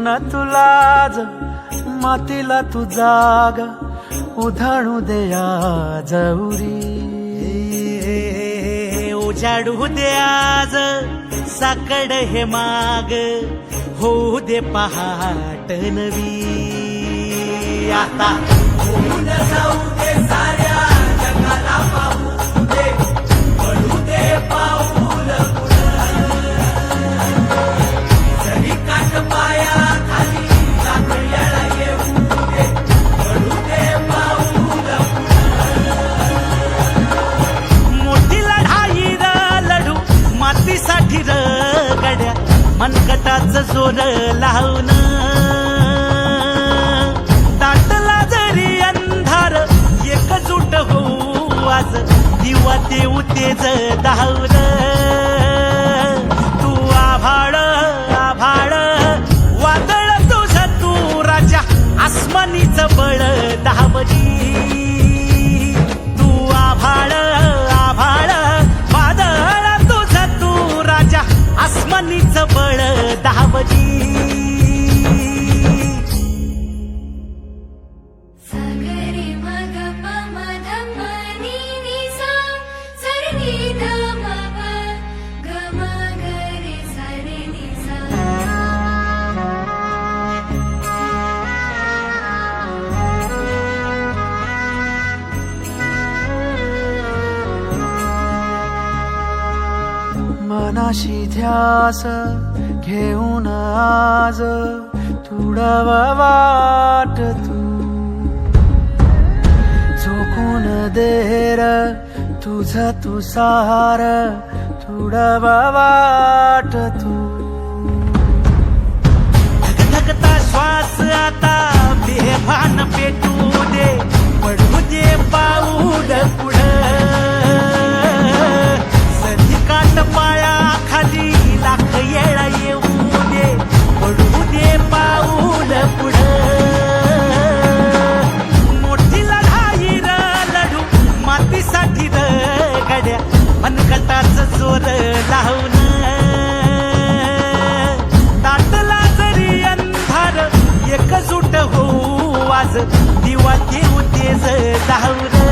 घेऊन तुलाज मातीला तू जाग उधाणू दे आज उरी. उजाडू दे आज साकड हे माग होऊ दे पहाट नवी. आता होऊन जाऊ दे साऱ्या जगाला पाहू दे पडू दे पाऊल जरी काट पाया खाली लाकड्याला येऊ दे पडू दे पाऊल. मोठी लढाई लढू मातीसाठी गड्या मनकटाच जोर लावून. दाटला जरी अंधार एकजूट होऊ आज दिवा देऊ तेज धावून. तू आभाळ आभाळ वादळ तुझ तू राजा आसमानीच बळ धावली. तू आभाळ आभाळ वादळ तुझ तू राजा आसमानीच बळ धावली. मनाशी ध्यास घेऊन आज तुडव वाट तू झोकून देर तुझ तू सार तुडव वाट तू. धगधगता श्वास आता बेभान पेटू दे पडू दे पाऊल पुढं. सधी काट पाया खाली लाख येळा येऊ दे पडू दे पाऊल पुढं. मोठी लढाई लढू मातीसाठी गड्या मनकटाच जोर लावून. दाटला जरी अंधार एकजूट होऊ आज दिवा देऊ तेज धावून.